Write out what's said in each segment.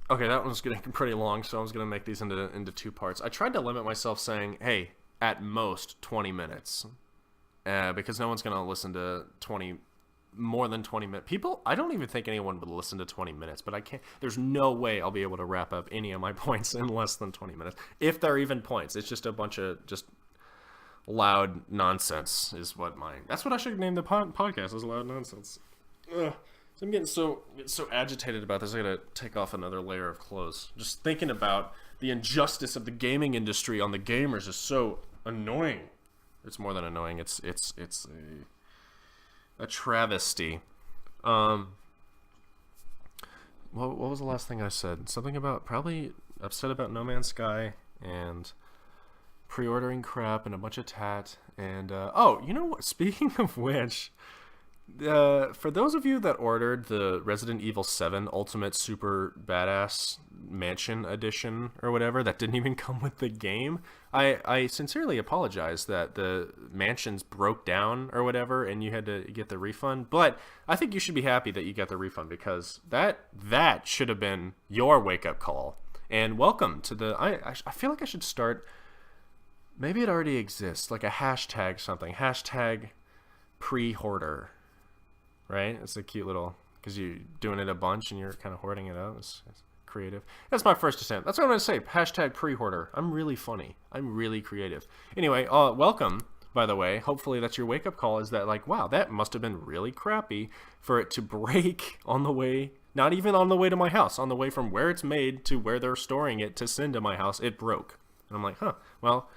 Okay, that one's getting pretty long, so I was gonna make these into two parts. I tried to limit myself, saying, "Hey, at most 20 minutes," because no one's gonna listen to 20 more than 20 minutes. People, I don't even think anyone would listen to 20 minutes, but I can't. There's no way I'll be able to wrap up any of my points in less than 20 minutes, if they're even points. It's just a bunch of just loud nonsense. Is what my that's what I should name the podcast, is loud nonsense. Ugh. I'm getting so agitated about this. I gotta take off another layer of clothes. Just thinking about the injustice of the gaming industry on the gamers is so annoying. It's more than annoying. It's a travesty. What was the last thing I said? Something about probably upset about No Man's Sky and pre-ordering crap and a bunch of tat and oh, you know what? Speaking of which. For those of you that ordered the Resident Evil 7 Ultimate Super Badass Mansion Edition or whatever that didn't even come with the game, I sincerely apologize that the mansions broke down or whatever and you had to get the refund. But I think you should be happy that you got the refund, because that should have been your wake-up call. And welcome to the... I feel like I should start... Maybe it already exists, like a hashtag something. Hashtag PreHOARDer. Right? It's a cute little, because you're doing it a bunch and you're kind of hoarding it up. It's creative. That's my first attempt. That's what I'm going to say. Hashtag pre-hoarder. I'm really funny. I'm really creative. Anyway, welcome, by the way. Hopefully that's your wake-up call, is that like, wow, that must have been really crappy for it to break on the way, not even on the way to my house, on the way from where it's made to where they're storing it to send to my house, it broke. And I'm like, huh, well,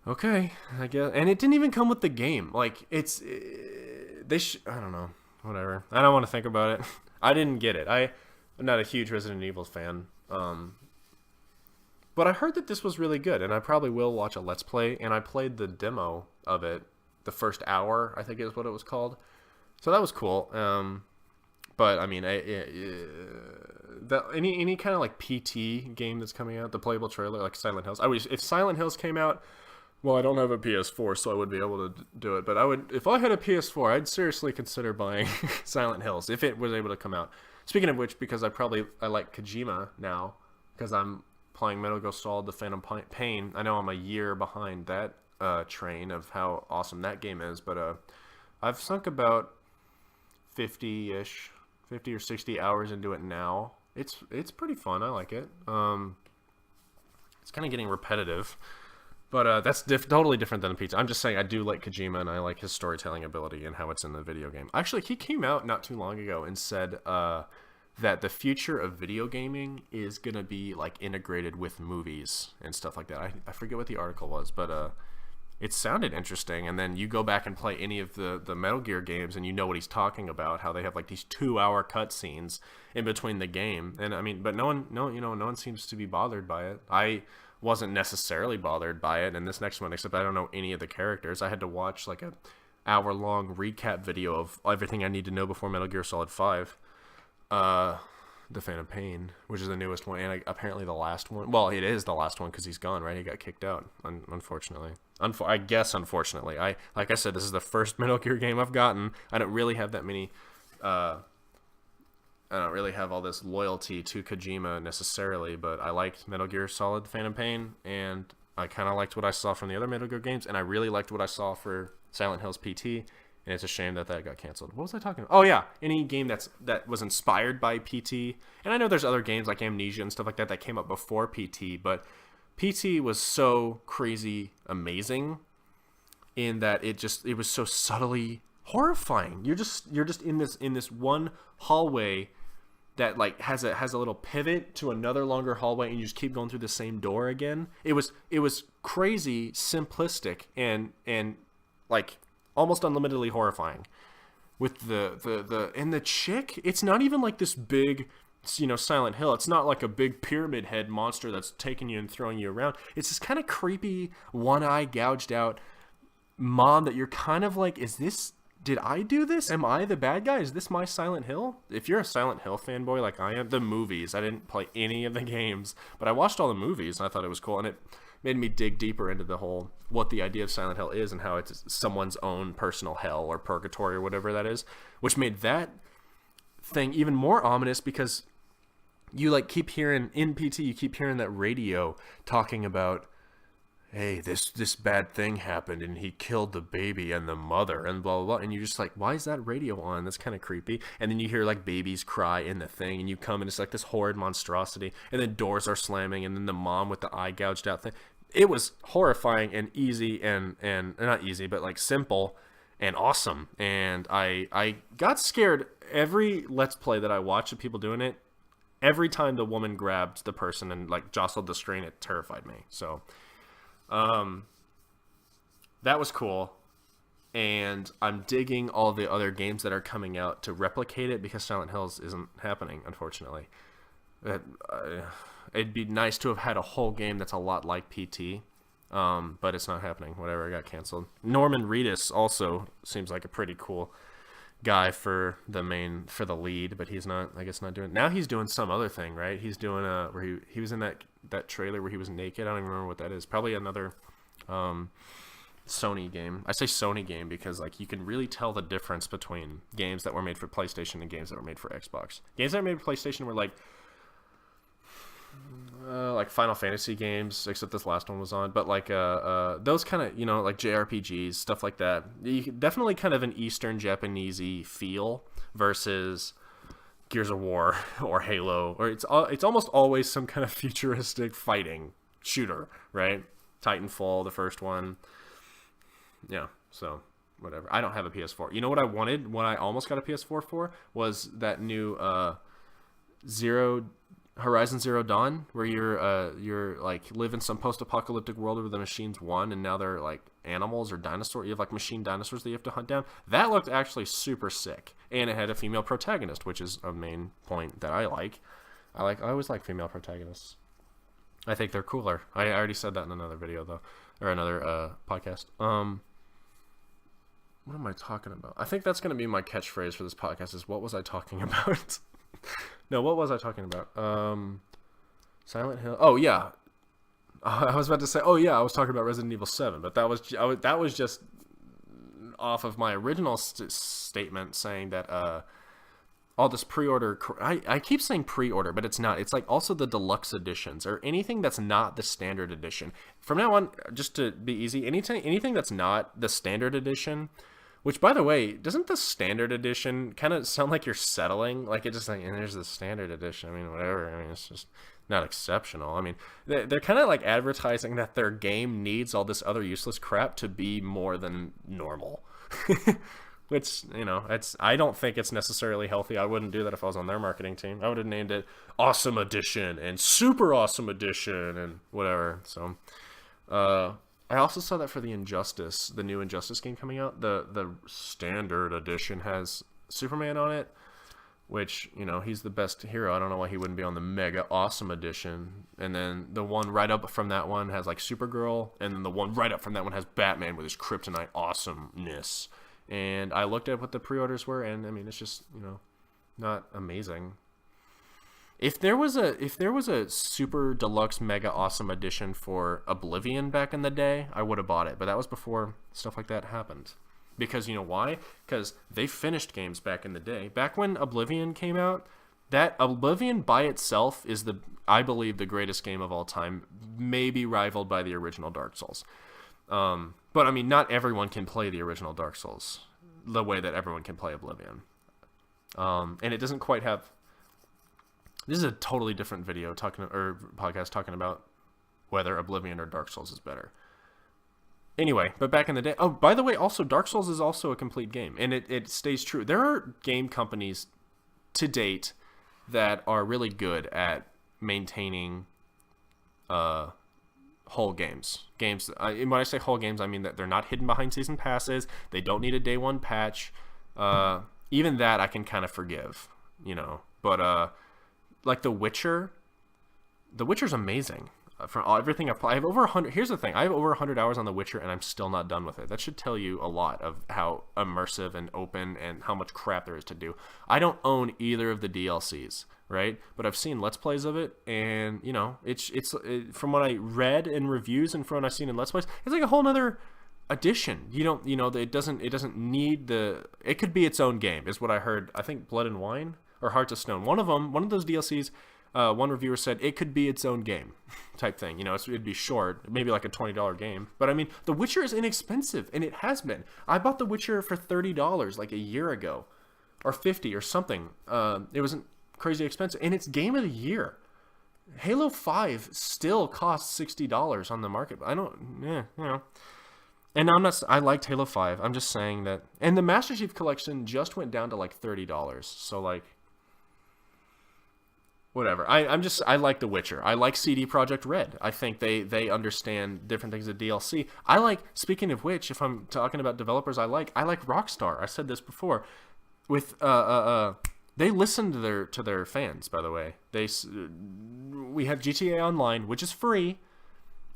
okay, I guess. And it didn't even come with the game. Like, it's... I don't know. Whatever. I don't want to think about it. I didn't get it. I'm not a huge Resident Evil fan. But I heard that this was really good, and I probably will watch a Let's Play. And I played the demo of it, the first hour, I think is what it was called. So that was cool. But I mean, any kind of like PT game that's coming out, the playable trailer, like Silent Hills. If Silent Hills came out. Well, I don't have a PS4, so I wouldn't be able to do it. But I would, if I had a PS4, I'd seriously consider buying Silent Hills if it was able to come out. Speaking of which, because I like Kojima now, because I'm playing Metal Gear Solid: The Phantom Pain. I know I'm a year behind that train of how awesome that game is, but I've sunk about 50 or 60 hours into it now. It's pretty fun. I like it. It's kind of getting repetitive. But that's totally different than a pizza. I'm just saying I do like Kojima, and I like his storytelling ability and how it's in the video game. Actually, he came out not too long ago and said that the future of video gaming is going to be like integrated with movies and stuff like that. I forget what the article was, but it sounded interesting. And then you go back and play any of the Metal Gear games, and you know what he's talking about, how they have like these 2-hour cutscenes in between the game. And I mean, but no one seems to be bothered by it. I wasn't necessarily bothered by it, and this next one, except I don't know any of the characters. I had to watch like a hour-long recap video of everything I need to know before Metal Gear Solid 5, The Phantom Pain, which is the newest one, and apparently the last one. Well, it is the last one because he's gone, right? He got kicked out, unfortunately. I guess, unfortunately. Like I said, this is the first Metal Gear game I've gotten. I don't really have that many... I don't really have all this loyalty to Kojima necessarily, but I liked Metal Gear Solid: Phantom Pain, and I kind of liked what I saw from the other Metal Gear games, and I really liked what I saw for Silent Hills PT, and it's a shame that got canceled. What was I talking about? Oh yeah, any game that was inspired by PT, and I know there's other games like Amnesia and stuff like that came up before PT, but PT was so crazy amazing in that it was so subtly horrifying. You're just in this one hallway that like has a little pivot to another longer hallway, and you just keep going through the same door again. It was crazy simplistic and like almost unlimitedly horrifying. With the chick, it's not even like this big, Silent Hill. It's not like a big pyramid head monster that's taking you and throwing you around. It's this kind of creepy, one eye gouged out mom that you're kind of like, did I do this? Am I the bad guy? Is this my Silent Hill? If you're a Silent Hill fanboy like I am, the movies, I didn't play any of the games, but I watched all the movies and I thought it was cool, and it made me dig deeper into the whole, what the idea of Silent Hill is and how it's someone's own personal hell or purgatory or whatever that is, which made that thing even more ominous because you like keep hearing in PT, you keep hearing that radio talking about, hey, this bad thing happened and he killed the baby and the mother and blah, blah, blah. And you're just like, why is that radio on? That's kind of creepy. And then you hear like babies cry in the thing and you come and it's like this horrid monstrosity. And then doors are slamming and then the mom with the eye gouged out thing. It was horrifying and easy and not easy, but like simple and awesome. And I got scared every Let's Play that I watched of people doing it. Every time the woman grabbed the person and like jostled the screen, it terrified me. So that was cool, and I'm digging all the other games that are coming out to replicate it because Silent Hills isn't happening, unfortunately. It'd be nice to have had a whole game that's a lot like PT, but it's not happening. Whatever, it got canceled. Norman Reedus also seems like a pretty cool guy for the lead, but he's not, I guess, not doing. Now he's doing some other thing, right? He's doing where he was in that trailer where he was naked. I don't even remember what that is. Probably another Sony game. I say Sony game because like you can really tell the difference between games that were made for PlayStation and games that were made for Xbox. Games that were made for PlayStation were like Final Fantasy games, except this last one was on, but like those kind of, like JRPGs, stuff like that. Definitely kind of an Eastern Japanesey feel versus Gears of War or Halo, or it's almost always some kind of futuristic fighting shooter, right? Titanfall, the first one. Yeah, so whatever. I don't have a PS4. You know what I wanted? What I almost got a PS4 for was that new Horizon Zero Dawn, where you're like live in some post-apocalyptic world where the machines won, and now they're like animals or dinosaurs. You have like machine dinosaurs that you have to hunt down. That looked actually super sick, and it had a female protagonist, which is a main point that I like. I always like female protagonists. I think they're cooler. I already said that in another video though, or another podcast. What am I talking about? I think that's going to be my catchphrase for this podcast is, what was I talking about? No, what was I talking about? Silent Hill. Oh, yeah. I was about to say, oh, yeah, I was talking about Resident Evil 7, but that was just off of my original statement saying that all this pre-order... I keep saying pre-order, but it's not. It's like also the deluxe editions or anything that's not the standard edition. From now on, just to be easy, anything that's not the standard edition... Which, by the way, doesn't the standard edition kind of sound like you're settling? Like, it's just like, and there's the standard edition. I mean, whatever. I mean, it's just not exceptional. I mean, they're kind of like advertising that their game needs all this other useless crap to be more than normal. Which, I don't think it's necessarily healthy. I wouldn't do that if I was on their marketing team. I would have named it Awesome Edition and Super Awesome Edition and whatever. So, I also saw that for the new Injustice game coming out. The standard edition has Superman on it, which, he's the best hero. I don't know why he wouldn't be on the mega awesome edition. And then the one right up from that one has like Supergirl, and then the one right up from that one has Batman with his kryptonite awesomeness. And I looked at what the pre-orders were, and I mean, it's just, not amazing. If there was a super deluxe mega awesome edition for Oblivion back in the day, I would have bought it. But that was before stuff like that happened. Because you know why? Because they finished games back in the day. Back when Oblivion came out, that Oblivion by itself is I believe the greatest game of all time, maybe rivaled by the original Dark Souls. But I mean, not everyone can play the original Dark Souls the way that everyone can play Oblivion. And it doesn't quite have... This is a totally different video podcast talking about whether Oblivion or Dark Souls is better. Anyway, but back in the day... Oh, by the way, also, Dark Souls is also a complete game, and it stays true. There are game companies to date that are really good at maintaining whole games. When I say whole games, I mean that they're not hidden behind season passes. They don't need a day one patch. Even that I can kind of forgive, But... like The Witcher's amazing. From everything I've played, I have over 100. Here's the thing: I have over 100 hours on The Witcher, and I'm still not done with it. That should tell you a lot of how immersive and open and how much crap there is to do. I don't own either of the DLCs, right? But I've seen Let's Plays of it, and it's from what I read in reviews and from what I've seen in Let's Plays, it's like a whole nother edition. It doesn't need the. It could be its own game, is what I heard. I think Blood and Wine or Hearts of Stone. One of those DLCs, one reviewer said it could be its own game type thing. You know, it'd be short, maybe like a $20 game. But I mean, The Witcher is inexpensive, and it has been. I bought The Witcher for $30 like a year ago, or $50 or something. It wasn't crazy expensive, and it's game of the year. Halo 5 still costs $60 on the market. I don't, you know. And I liked Halo 5. I'm just saying that. And the Master Chief Collection just went down to like $30. So like, whatever. I like The Witcher. I like CD Projekt Red. I think they understand different things of DLC. Speaking of which, if I'm talking about developers I like Rockstar. I said this before. With they listen to their fans, by the way. We have GTA Online, which is free.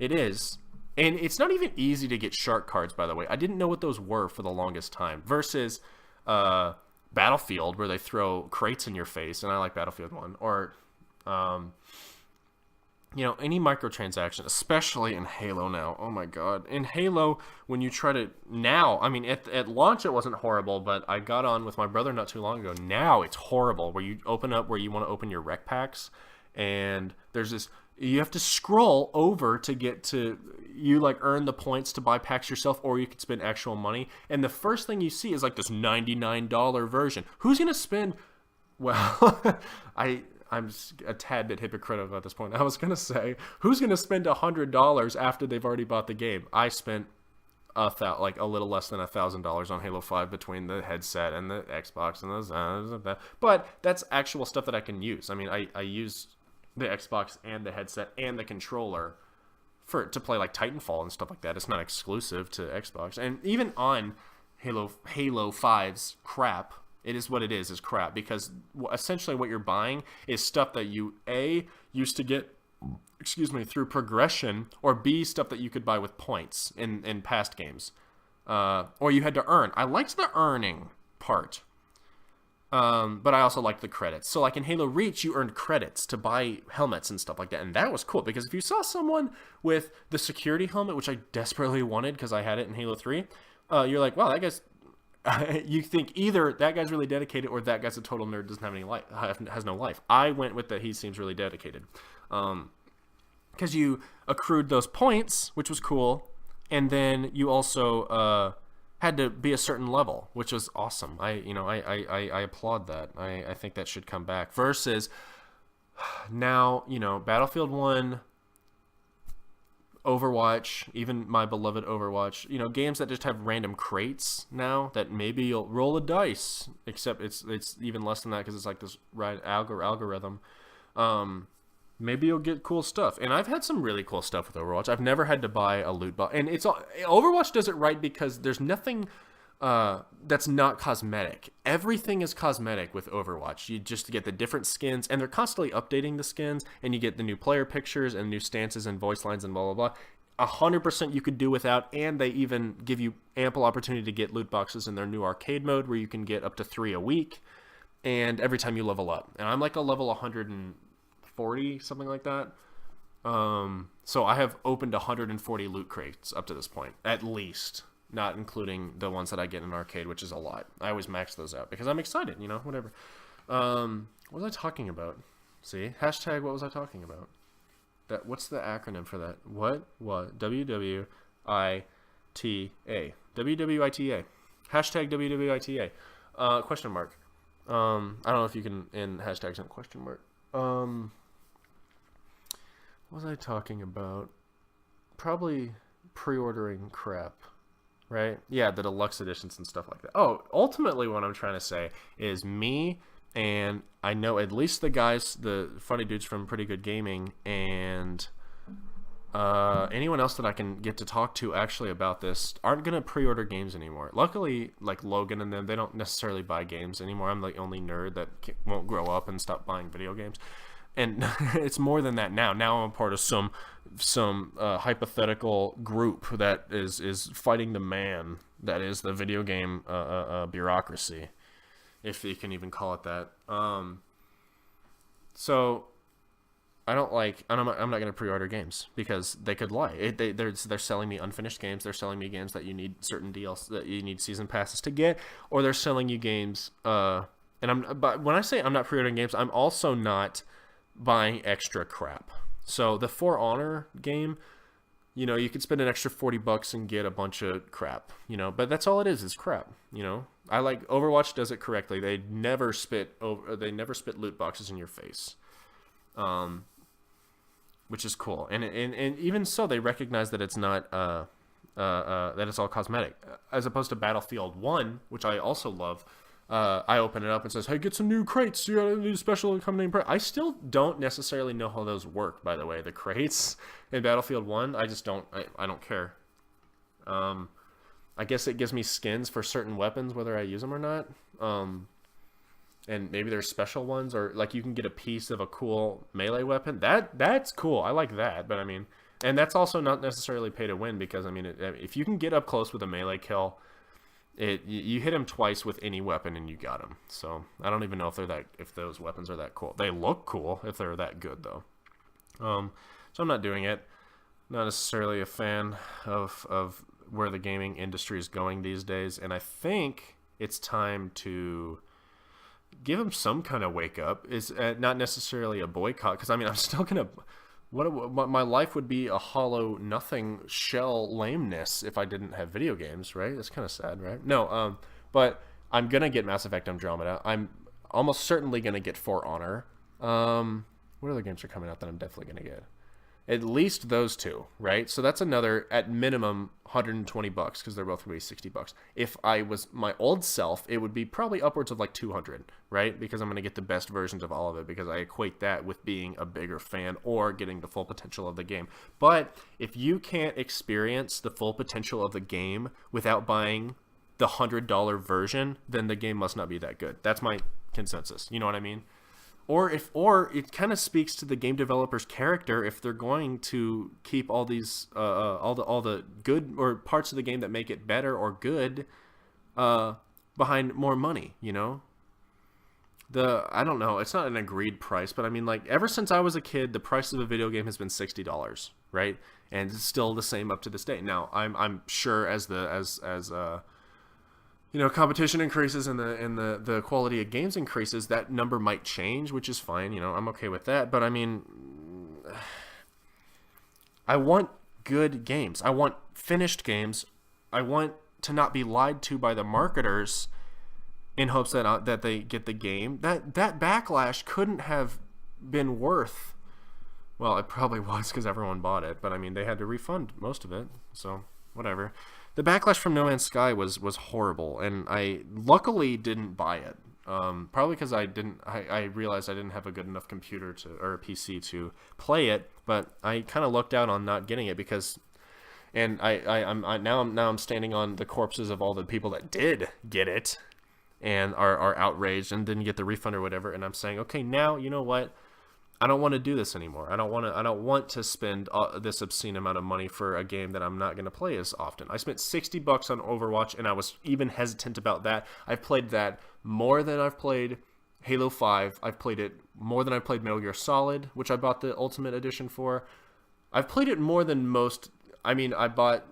It is. And it's not even easy to get shark cards, by the way. I didn't know what those were for the longest time. Versus Battlefield, where they throw crates in your face, and I like Battlefield 1. Or, you know, any microtransaction, especially in Halo now. Oh my god. In Halo, when you try to... Now, I mean, at launch it wasn't horrible, but I got on with my brother not too long ago. Now it's horrible, where you open up where you want to open your rec packs, and there's this... You have to scroll over to get to... You, like, earn the points to buy packs yourself, or you could spend actual money. And the first thing you see is, like, this $99 version. Who's going to spend... Well, I'm just a tad bit hypocritical at this point. I was going to say, who's going to spend $100 after they've already bought the game? I spent like a little less than $1,000 on Halo 5 between the headset and the Xbox and the... But that's actual stuff that I can use. I mean, I use the Xbox and the headset and the controller to play like Titanfall and stuff like that. It's not exclusive to Xbox. And even on Halo 5's crap, it is what it is crap, because essentially what you're buying is stuff that you used to get, through progression, or B, stuff that you could buy with points in past games, or you had to earn. I liked the earning part, but I also liked the credits. So like in Halo Reach, you earned credits to buy helmets and stuff like that, and that was cool, because if you saw someone with the security helmet, which I desperately wanted because I had it in Halo 3, you're like, wow, that guy's... you think either that guy's really dedicated or that guy's a total nerd, doesn't have any life, has no life. I went with that he seems really dedicated, because you accrued those points, which was cool, and then you also had to be a certain level, which was awesome. I applaud that. I think that should come back. Versus now, Battlefield 1, Overwatch, even my beloved Overwatch, games that just have random crates now that maybe you'll roll a dice, except it's even less than that because it's like this algorithm. Maybe you'll get cool stuff. And I've had some really cool stuff with Overwatch. I've never had to buy a loot box. And Overwatch does it right because there's nothing that's not cosmetic. Everything is cosmetic with Overwatch. You just get the different skins, and they're constantly updating the skins, and you get the new player pictures and new stances and voice lines and blah, blah, blah. 100% you could do without, and they even give you ample opportunity to get loot boxes in their new arcade mode where you can get up to 3 a week, and every time you level up. And I'm like a level 140, something like that. So I have opened 140 loot crates up to this point, at least. Not including the ones that I get in arcade, which is a lot. I always max those out because I'm excited, whatever. What was I talking about? See? Hashtag what was I talking about? What's the acronym for that? What? WWITA. WWITA. Hashtag WWITA. Question mark. I don't know if you can end hashtags on question mark. What was I talking about? Probably pre-ordering crap. Right? Yeah, the deluxe editions and stuff like that. Oh, ultimately what I'm trying to say is me, and I know at least the guys, the funny dudes from Pretty Good Gaming, and anyone else that I can get to talk to actually about this aren't going to pre-order games anymore. Luckily, like Logan and them, they don't necessarily buy games anymore. I'm the only nerd that won't grow up and stop buying video games. And it's more than that now. Now I'm a part of some hypothetical group that is fighting the man that is the video game bureaucracy, if you can even call it that. So I'm not going to pre-order games because they could lie. They're selling me unfinished games. They're selling me games that you need certain DLC, that you need season passes to get, or they're selling you games. But when I say I'm not pre-ordering games, I'm also not buying extra crap. So the For Honor game, you know, you could spend an extra $40 and get a bunch of crap, you know, but that's all it is crap, you know. I like Overwatch does it correctly. They never spit loot boxes in your face. Which is cool. And even so, they recognize that it's not that it's all cosmetic, as opposed to Battlefield 1, which I also love. I open it up and says, "Hey, get some new crates. You got a new special coming in." I still don't necessarily know how those work. By the way, the crates in Battlefield 1, I just don't. I don't care. I guess it gives me skins for certain weapons, whether I use them or not. And maybe there's special ones, or like you can get a piece of a cool melee weapon. That's cool. I like that. But I mean, and that's also not necessarily pay to win, because I mean, if you can get up close with a melee kill, you hit him twice with any weapon and you got him. So I don't even know if those weapons are that cool. They look cool if they're that good though. So I'm not doing it. Not necessarily a fan of where the gaming industry is going these days, and I think it's time to give them some kind of wake up. Is not necessarily a boycott, because I mean, I'm still gonna. What my life would be a hollow nothing shell lameness if I didn't have video games, right? That's kind of sad, right? No, but I'm gonna get Mass Effect Andromeda. I'm almost certainly gonna get For Honor. What other games are coming out that I'm definitely gonna get? At least those two, right? So that's another, at minimum, $120, because they're both going to be $60. If I was my old self, it would be probably upwards of like 200, right? Because I'm going to get the best versions of all of it, because I equate that with being a bigger fan or getting the full potential of the game. But if you can't experience the full potential of the game without buying the $100 version, then the game must not be that good. That's my consensus. You know what I mean? Or it kind of speaks to the game developer's character if they're going to keep all these all the good or parts of the game that make it better or good behind more money, you know. I don't know, it's not an agreed price, but I mean, like, ever since I was a kid, the price of a video game has been $60, right? And it's still the same up to this day. Now, I'm sure as you know, competition increases and the quality of games increases, that number might change, which is fine. You know, I'm okay with that. But I mean, I want good games. I want finished games. I want to not be lied to by the marketers in hopes that they get the game. That backlash couldn't have been worth. Well, it probably was, because everyone bought it. But I mean, they had to refund most of it. So whatever. The backlash from No Man's Sky was horrible, and I luckily didn't buy it. Probably because I realized I didn't have a good enough computer or a PC to play it, but I kind of lucked out on not getting it because, and I'm standing on the corpses of all the people that did get it and are outraged and didn't get the refund or whatever, and I'm saying, okay, now you know what? I don't want to do this anymore. I don't want to spend this obscene amount of money for a game that I'm not going to play as often. I spent $60 on Overwatch, and I was even hesitant about that. I've played that more than I've played Halo 5. I've played it more than I've played Metal Gear Solid, which I bought the Ultimate Edition for. I've played it more than most. I mean, I bought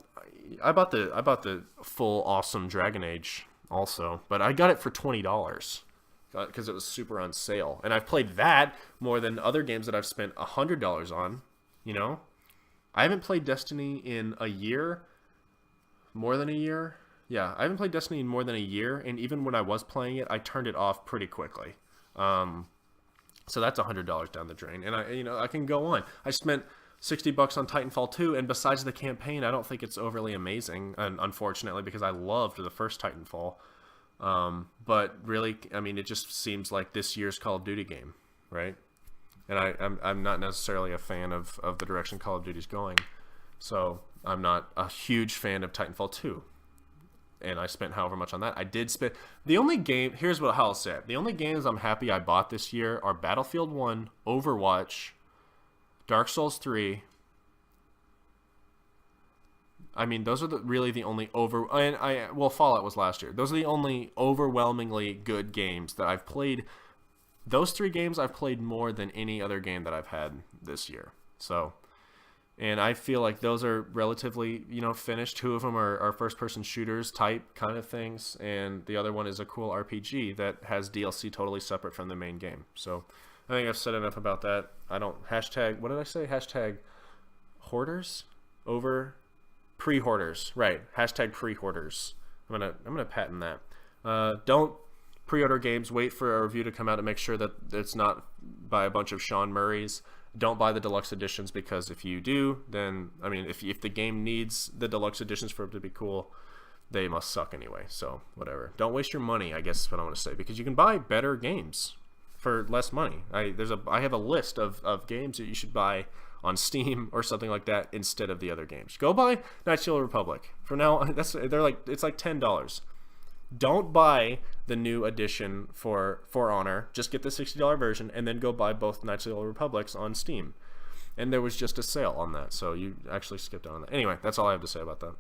the full awesome Dragon Age also, but I got it for $20. Because it was super on sale. And I've played that more than other games that I've spent $100 on, you know? I haven't played Destiny in a year. More than a year? Yeah, I haven't played Destiny in more than a year, and even when I was playing it, I turned it off pretty quickly. So that's $100 down the drain. And I can go on. I spent $60 on Titanfall 2, and besides the campaign, I don't think it's overly amazing, unfortunately, because I loved the first Titanfall. But really, I mean, it just seems like this year's Call of Duty game, right? And I'm not necessarily a fan of the direction Call of Duty's going, so I'm not a huge fan of Titanfall 2. And I spent however much on that. I did spend the only game. Here's how I'll say it: the only games I'm happy I bought this year are Battlefield 1, Overwatch, Dark Souls 3. I mean, those are really the only Fallout was last year. Those are the only overwhelmingly good games that I've played. Those 3 games I've played more than any other game that I've had this year. So, and I feel like those are relatively, finished. 2 of them are first-person shooters type kind of things, and the other one is a cool RPG that has DLC totally separate from the main game. So, I think I've said enough about that. I don't hashtag. What did I say? Hashtag hoarders over pre-hoarders. Right. Hashtag pre-hoarders. I'm gonna patent that. Don't pre-order games. Wait for a review to come out to make sure that it's not by a bunch of Sean Murrays. Don't buy the deluxe editions, because if you do, then I mean, if the game needs the deluxe editions for it to be cool, they must suck anyway. So whatever. Don't waste your money, I guess is what I want to say, because you can buy better games for less money. I have a list of games that you should buy on Steam or something like that instead of the other games. Go buy Knights of the Old Republic. For now, it's like $10. Don't buy the new edition for Honor. Just get the $60 version and then go buy both Knights of the Old Republics on Steam. And there was just a sale on that, so you actually skipped out on that. Anyway, that's all I have to say about that.